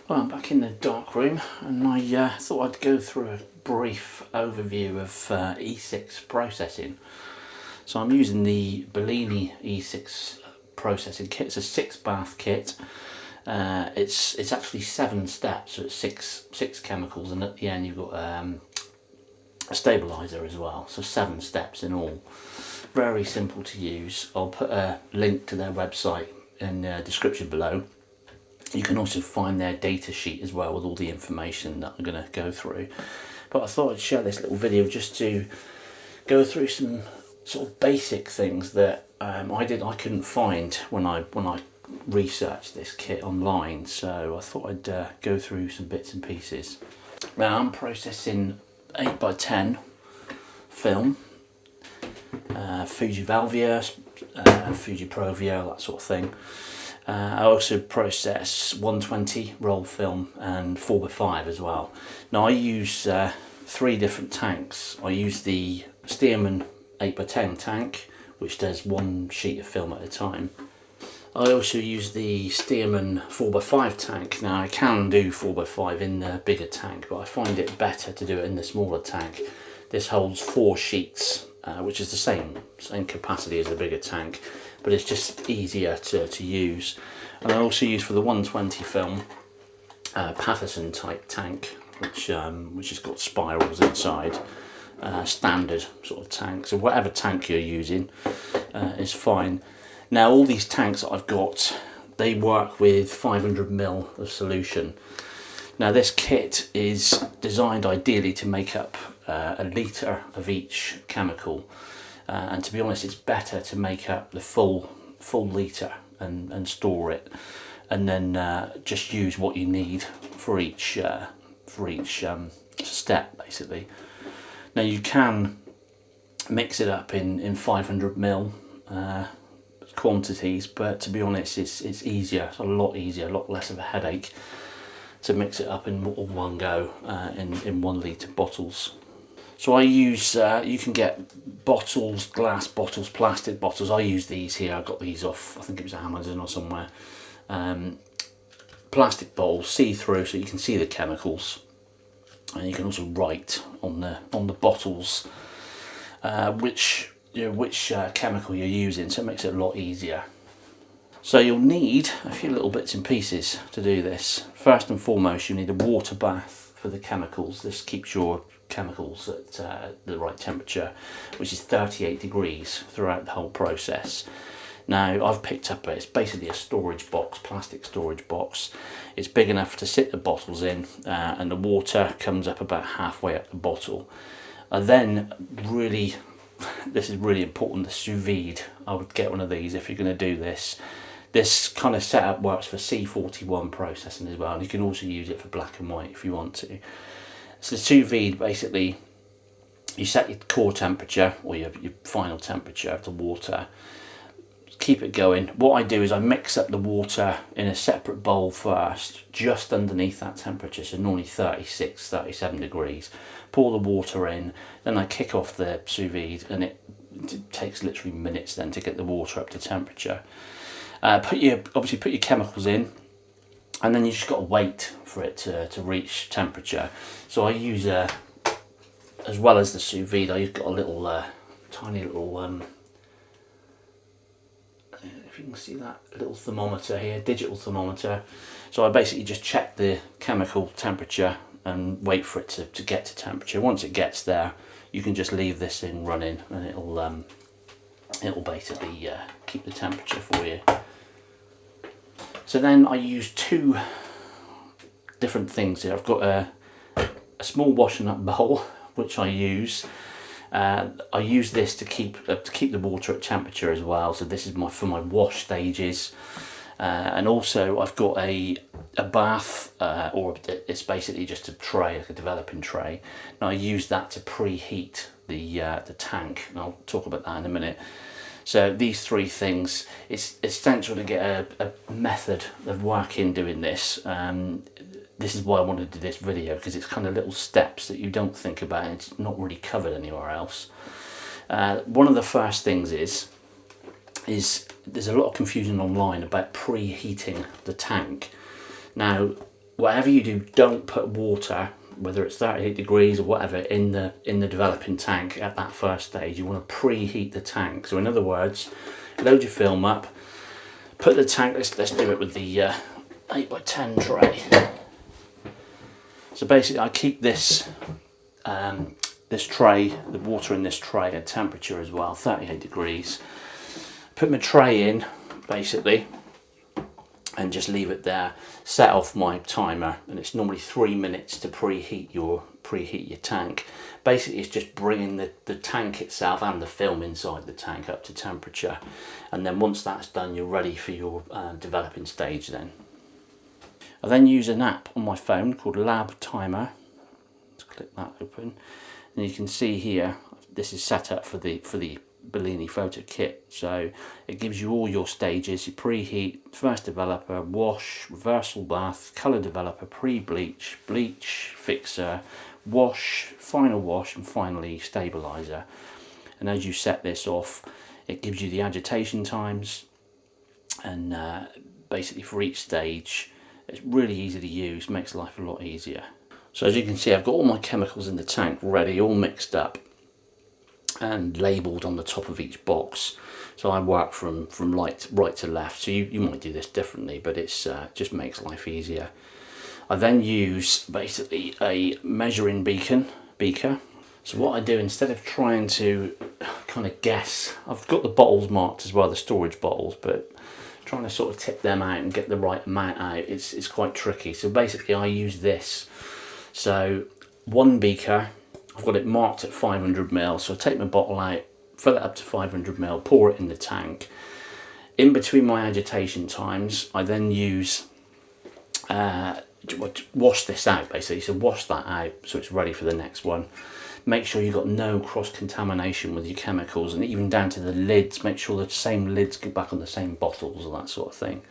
Well, I'm back in the dark room, and I thought I'd go through a brief overview of E6 processing. So I'm using the Belini E6 processing kit. It's a 6-bath kit. It's actually 7 steps, so it's six chemicals, and at the end you've got a stabilizer as well. So 7 steps in all. Very simple to use. I'll put a link to their website in the description below. You can also find their data sheet as well with all the information that I'm going to go through. But I thought I'd share this little video just to go through some sort of basic things that I couldn't find when I researched this kit online. So I thought I'd go through some bits and pieces. Now I'm processing 8x10 film, Fuji Valvia, Fuji Provia, that sort of thing. I also process 120 roll film and 4x5 as well. Now I use 3 different tanks. I use the Stearman 8x10 tank, which does 1 sheet of film at a time. I also use the Stearman 4x5 tank. Now I can do 4x5 in the bigger tank, but I find it better to do it in the smaller tank. This holds 4 sheets, which is the same capacity as the bigger tank, but it's just easier to use. And I also use for the 120 film Patterson type tank, which has got spirals inside, standard sort of tank. So whatever tank you're using is fine. Now all these tanks that I've got, they work with 500 ml of solution. Now this kit is designed ideally to make up a litre of each chemical, and to be honest it's better to make up the full litre and store it, and then just use what you need for each step basically. Now you can mix it up in 500 ml quantities, but to be honest it's easier, it's a lot easier, a lot less of a headache to mix it up in one go in 1 litre bottles. So I use, you can get bottles, glass bottles, plastic bottles. I use these here. I got these off, I think it was Amazon or somewhere. Plastic bottles, see-through, so you can see the chemicals, and you can also write on the bottles which chemical you're using, so it makes it a lot easier. So you'll need a few little bits and pieces to do this. First and foremost, you need a water bath for the chemicals. This keeps your chemicals at the right temperature, which is 38 degrees throughout the whole process. Now I've picked up it's basically a storage box, plastic storage box. It's big enough to sit the bottles in, and the water comes up about halfway up the bottle. Then really, this is really important, the sous vide. I would get one of these if you're going to do this. This kind of setup works for C41 processing as well, and you can also use it for black and white if you want to. So the sous vide, basically, you set your core temperature or your final temperature of the water, keep it going. What I do is I mix up the water in a separate bowl first, just underneath that temperature, so normally 36, 37 degrees. Pour the water in, then I kick off the sous vide, and it takes literally minutes then to get the water up to temperature. Obviously put your chemicals in, and then you just got to wait for it to reach temperature. So I use as well as the sous vide, I've got a little tiny little if you can see that little thermometer here, digital thermometer. So I basically just check the chemical temperature and wait for it to get to temperature. Once it gets there, you can just leave this thing running, and it'll basically keep the temperature for you. So then I use 2 different things here. I've got a small washing up bowl, which I use. I use this to keep the water at temperature as well. So this is for my wash stages, and also I've got a bath, or it's basically just a tray, like a developing tray. Now I use that to preheat the tank, and I'll talk about that in a minute. So these 3 things, it's essential to get a method of working doing this. This is why I wanted to do this video, because it's kind of little steps that you don't think about, and it's not really covered anywhere else. One of the first things is there's a lot of confusion online about preheating the tank. Now whatever you do, don't put water, whether it's 38 degrees or whatever, in the developing tank at that first stage. You want to preheat the tank. So in other words, load your film up, put the tank, let's do it with the 8x10 tray. So basically I keep this this tray, the water in this tray, at temperature as well, 38 degrees. Put my tray in basically and just leave it there. Set off my timer, and it's normally 3 minutes to preheat your tank. Basically it's just bringing the tank itself and the film inside the tank up to temperature, and then once that's done, you're ready for your developing stage then. I then use an app on my phone called Lab Timer. Let's click that open, and you can see here this is set up for the Belini photo kit. So it gives you all your stages: your preheat, first developer, wash, reversal bath, color developer, pre-bleach, bleach, fixer, wash, final wash, and finally stabilizer. And as you set this off, it gives you the agitation times, and basically for each stage. It's really easy to use, makes life a lot easier. So as you can see, I've got all my chemicals in the tank ready, all mixed up and labelled on the top of each box. So I work from right to left. So you might do this differently, but it's just makes life easier. I then use basically a measuring beaker. So what I do, instead of trying to kind of guess, I've got the bottles marked as well, the storage bottles, but trying to sort of tip them out and get the right amount out, it's quite tricky. So basically I use this. So one beaker, I've got it marked at 500 ml. So I take my bottle out, fill it up to 500 ml, pour it in the tank. In between my agitation times, I then use wash this out basically. So wash that out so it's ready for the next one. Make sure you've got no cross-contamination with your chemicals, and even down to the lids, make sure the same lids go back on the same bottles or that sort of thing.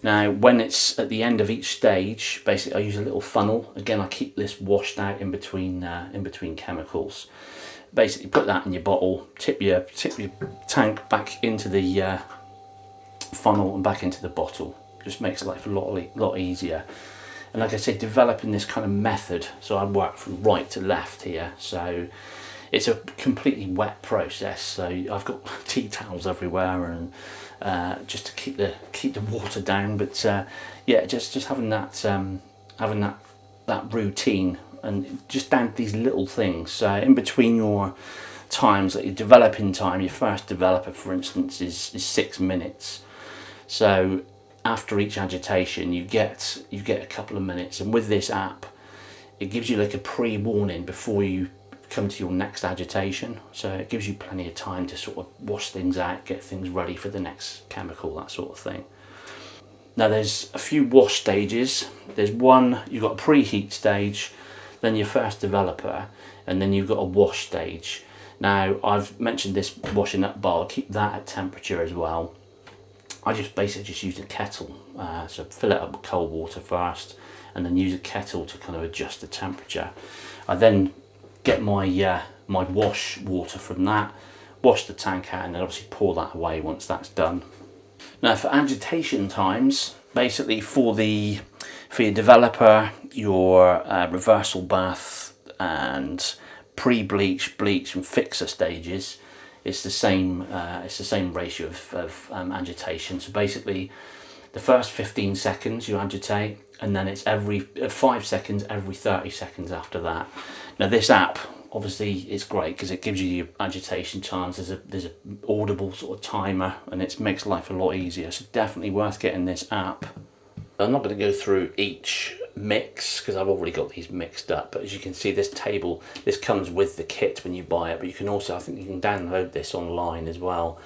Now when it's at the end of each stage, basically I use a little funnel. Again, I keep this washed out in between chemicals. Basically put that in your bottle, tip your tank back into the funnel and back into the bottle. Just makes life a lot easier. And like I said, developing this kind of method, so I work from right to left here, so it's a completely wet process. So I've got tea towels everywhere, and just to keep the water down. But yeah, just having that routine, and just down to these little things. So in between your times, like your developing time, your first developer, for instance, is 6 minutes. So after each agitation you get a couple of minutes, and with this app it gives you like a pre-warning before you come to your next agitation, so it gives you plenty of time to sort of wash things out, get things ready for the next chemical, that sort of thing. Now there's a few wash stages. There's one, you've got a preheat stage, then your first developer, and then you've got a wash stage. Now I've mentioned this washing up bar, I'll keep that at temperature as well. I basically use a kettle, so fill it up with cold water first, and then use a kettle to kind of adjust the temperature. I then get my my wash water from that, wash the tank out, and then obviously pour that away once that's done. Now for agitation times, basically for your developer, your reversal bath, and pre-bleach, bleach, and fixer stages, it's the same ratio of agitation. So basically the first 15 seconds you agitate, and then it's every 5 seconds every 30 seconds after that. Now this app obviously is great because it gives you your agitation times. There's a audible sort of timer, and it makes life a lot easier, so definitely worth getting this app. I'm not going to go through each mix because I've already got these mixed up, but as you can see, this table, this comes with the kit when you buy it, but you can also, I think you can download this online as well.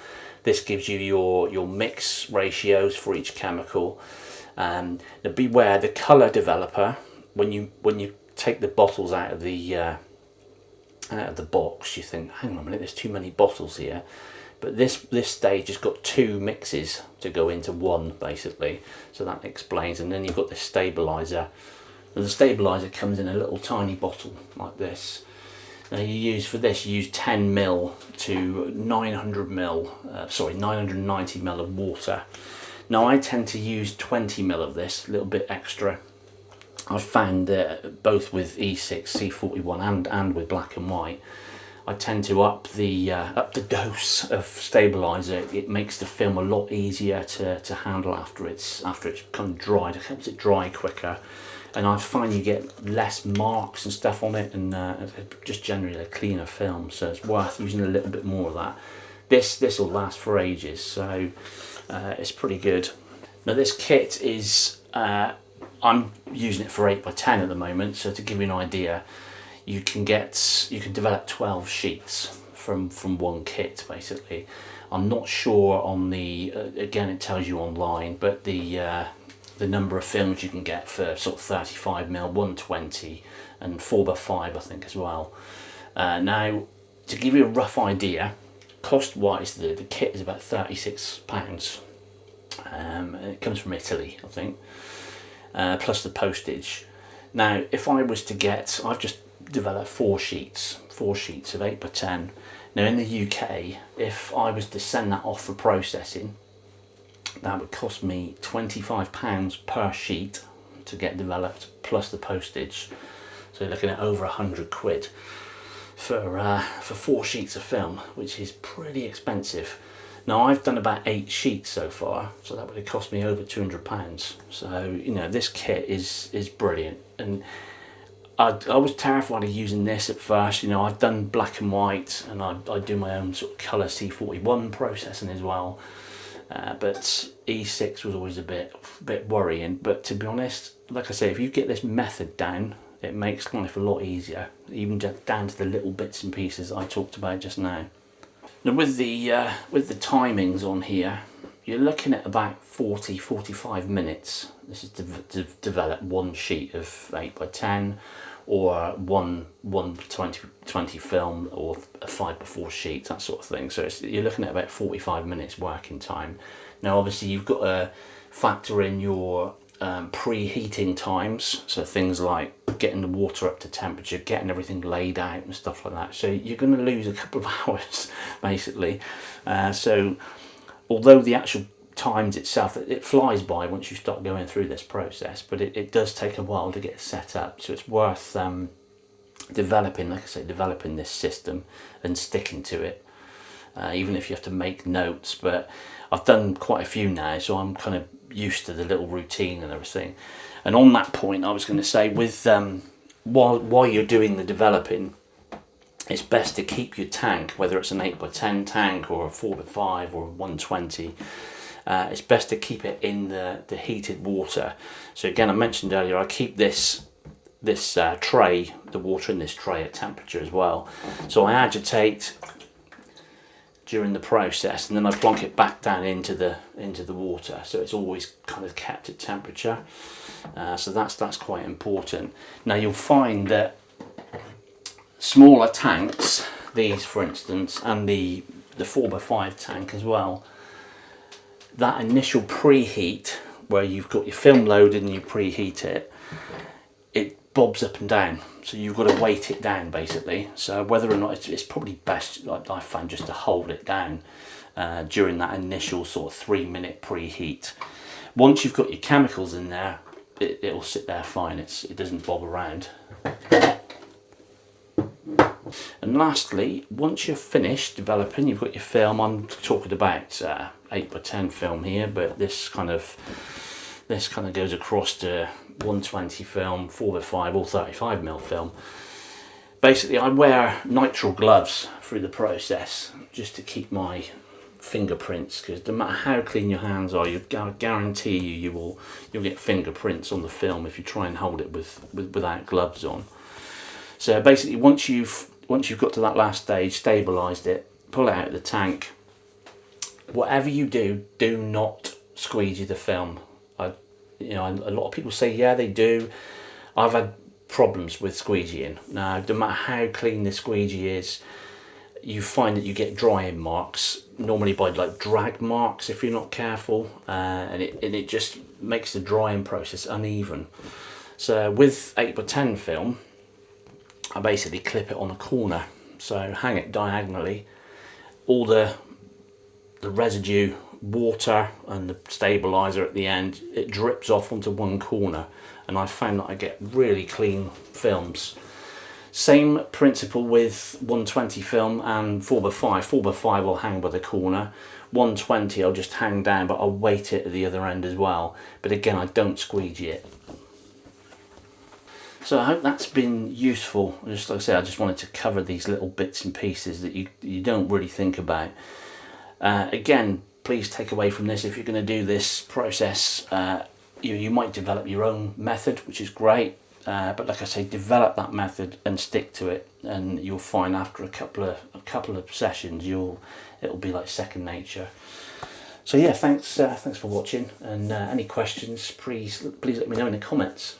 This gives you your mix ratios for each chemical. Now beware the color developer, when you take the bottles out of the box, you think, hang on a minute, there's too many bottles here. But this stage has got 2 mixes to go into one, basically. So that explains. And then you've got the stabilizer. And the stabilizer comes in a little tiny bottle like this. Now you use 10 ml to 900 ml, 990 ml of water. Now I tend to use 20 ml of this, a little bit extra. I've found that both with E6 C41 and with black and white, I tend to up the dose of stabilizer. It makes the film a lot easier to handle after it's kind of dried. It helps it dry quicker, and I find you get less marks and stuff on it, and just generally a cleaner film. So it's worth using a little bit more of that. This will last for ages, so it's pretty good. Now this kit is I'm using it for 8x10 at the moment. So to give you an idea, you can develop 12 sheets from one kit basically. I'm not sure on the again, it tells you online, but the number of films you can get for sort of 35mm, 120 and 4x5 I think as well. Now to give you a rough idea, cost wise the kit is about £36. It comes from Italy I think, plus the postage. Now if I was to get, I've just developed four sheets of 8x10. Now in the UK, if I was to send that off for processing, that would cost me £25 per sheet to get developed, plus the postage. So you're looking at over £100 for 4 sheets of film, which is pretty expensive. Now I've done about 8 sheets so far, so that would have cost me over £200. So you know, this kit is brilliant, and I was terrified of using this at first. You know, I've done black and white, and I do my own sort of colour C41 processing as well. But E6 was always a bit worrying. But to be honest, like I say, if you get this method down, it makes life a lot easier, even just down to the little bits and pieces I talked about just now. Now with the timings on here, you're looking at about 40-45 minutes. This is to develop one sheet of 8x10, or one 20 film, or a 5x4 sheet, that sort of thing. So you're looking at about 45 minutes working time. Now obviously you've got to factor in your preheating times, so things like getting the water up to temperature, getting everything laid out and stuff like that. So you're going to lose a couple of hours basically. So although the actual times itself, it flies by once you start going through this process, but it does take a while to get set up. So it's worth developing, like I say, developing this system and sticking to it, even if you have to make notes. But I've done quite a few now, so I'm kind of used to the little routine and everything. And on that point, I was going to say, with while you're doing the developing, it's best to keep your tank, whether it's an 8x10 tank or a 4x5 or a 120, it's best to keep it in the heated water. So again, I mentioned earlier, I keep this tray, the water in this tray, at temperature as well. So I agitate during the process, and then I plonk it back down into the water, so it's always kind of kept at temperature. So that's quite important. Now you'll find that smaller tanks, these for instance, and the 4x5 tank as well, that initial preheat where you've got your film loaded and you preheat it, it bobs up and down, so you've got to weight it down basically. So whether or not it's probably best, like I found, just to hold it down during that initial sort of 3-minute preheat. Once you've got your chemicals in there, it'll sit there fine. It doesn't bob around. And lastly, once you're finished developing, you've got your film. I'm talking about 8x10 film here, but this kind of goes across to 120 film, 4x5 or 35mm film. Basically, I wear nitrile gloves through the process just to keep my fingerprints, because no matter how clean your hands are, I guarantee you'll get fingerprints on the film if you try and hold it without gloves on. So basically, once you've got to that last stage, stabilised it, pull it out of the tank. Whatever you do, do not squeegee the film. A lot of people say, yeah, they do. I've had problems with squeegeeing. Now, no matter how clean the squeegee is, you find that you get drying marks, normally by like drag marks if you're not careful, and it just makes the drying process uneven. So with 8x10 film, I basically clip it on a corner, so hang it diagonally. All the residue water and the stabilizer at the end, it drips off onto one corner, and I found that I get really clean films. Same principle with 120 film and 4x5. 4x5 will hang by the corner. 120 I'll just hang down, but I'll weight it at the other end as well. But again, I don't squeegee it. So I hope that's been useful. Just like I said, I just wanted to cover these little bits and pieces that you don't really think about. Again, please take away from this, if you're going to do this process, you might develop your own method, which is great. But like I say, develop that method and stick to it, and you'll find after a couple of sessions, it'll be like second nature. So yeah, thanks for watching, and any questions, please let me know in the comments.